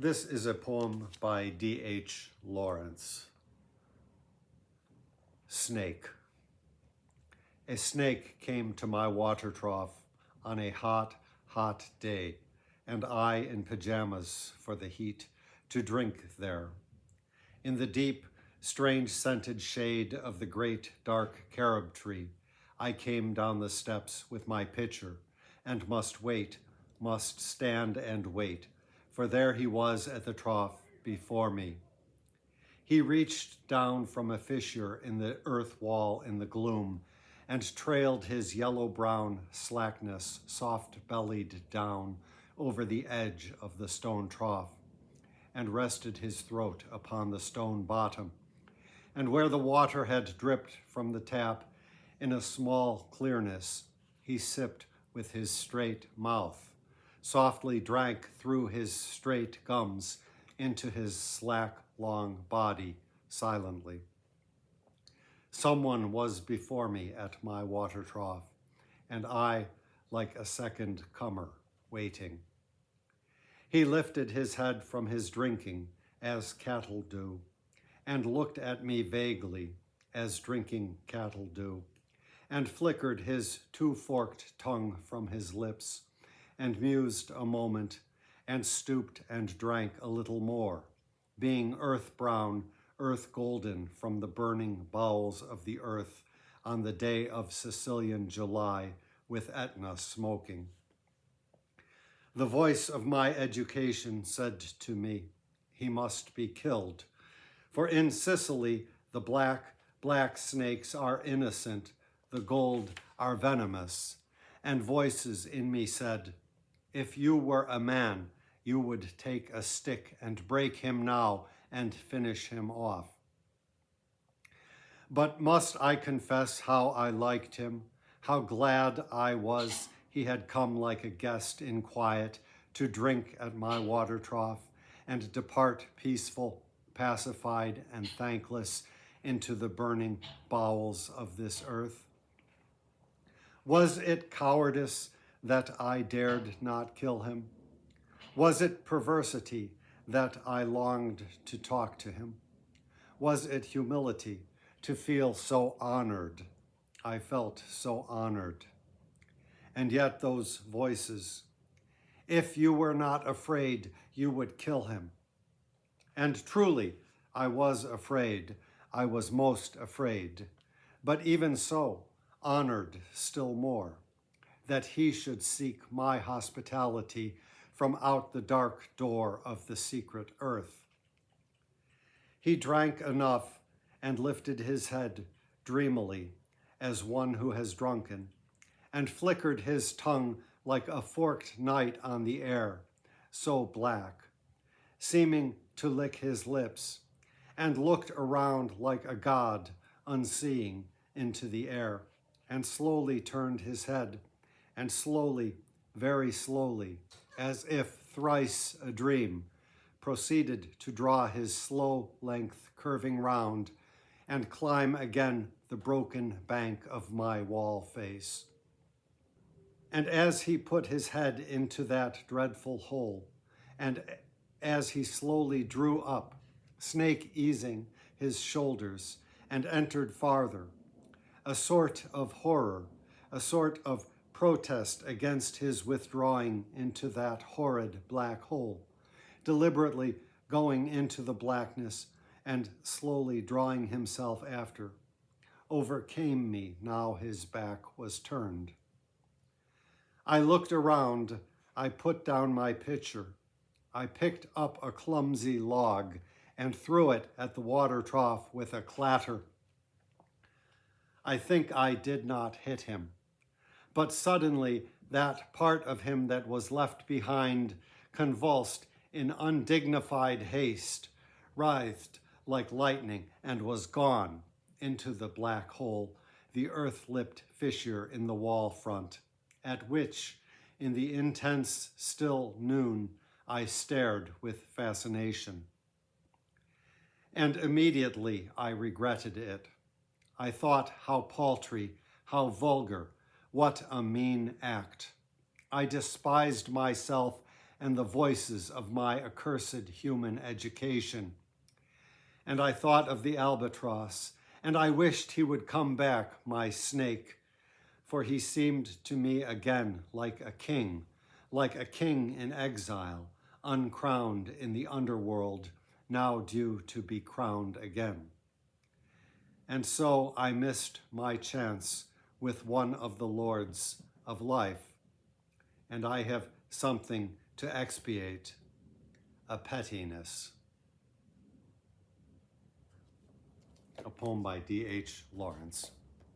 This is a poem by D.H. Lawrence. Snake. A snake came to my water trough on a hot, hot day, and I in pajamas for the heat to drink there. In the deep, strange scented shade of the great dark carob tree, I came down the steps with my pitcher and must wait, must stand and wait, for there he was at the trough before me. He reached down from a fissure in the earth wall in the gloom and trailed his yellow-brown slackness soft-bellied down over the edge of the stone trough and rested his throat upon the stone bottom. And where the water had dripped from the tap in a small clearness, he sipped with his straight mouth, softly drank through his straight gums into his slack, long body silently. Someone was before me at my water trough, and I, like a second comer, waiting. He lifted his head from his drinking, as cattle do, and looked at me vaguely, as drinking cattle do, and flickered his two-forked tongue from his lips, and mused a moment, and stooped and drank a little more, being earth-brown, earth-golden from the burning bowels of the earth on the day of Sicilian July with Etna smoking. The voice of my education said to me, he must be killed, for in Sicily the black snakes are innocent, the gold are venomous, and voices in me said, if you were a man, you would take a stick and break him now and finish him off. But must I confess how I liked him, how glad I was he had come like a guest in quiet to drink at my water trough and depart peaceful, pacified, and thankless into the burning bowels of this earth? Was it cowardice that I dared not kill him? Was it perversity that I longed to talk to him? Was it humility to feel so honored? I felt so honored. And yet those voices, if you were not afraid, you would kill him. And truly, I was afraid. I was most afraid. But even so, honored still more, that he should seek my hospitality from out the dark door of the secret earth. He drank enough and lifted his head dreamily as one who has drunken, and flickered his tongue like a forked night on the air, so black, seeming to lick his lips, and looked around like a god unseeing into the air, and slowly turned his head, and slowly, very slowly, as if thrice a dream, proceeded to draw his slow length curving round and climb again the broken bank of my wall face. And as he put his head into that dreadful hole, and as he slowly drew up, snake easing his shoulders, and entered farther, a sort of horror, a sort of protest against his withdrawing into that horrid black hole, deliberately going into the blackness and slowly drawing himself after, overcame me now his back was turned. I looked around, I put down my pitcher, I picked up a clumsy log and threw it at the water trough with a clatter. I think I did not hit him, but suddenly that part of him that was left behind convulsed in undignified haste, writhed like lightning, and was gone into the black hole, the earth-lipped fissure in the wall front, at which, in the intense, still noon, I stared with fascination. And immediately I regretted it. I thought how paltry, how vulgar, what a mean act. I despised myself and the voices of my accursed human education. And I thought of the albatross, and I wished he would come back, my snake, for he seemed to me again like a king in exile, uncrowned in the underworld, now due to be crowned again. And so I missed my chance with one of the lords of life, and I have something to expiate, a pettiness. A poem by D.H. Lawrence.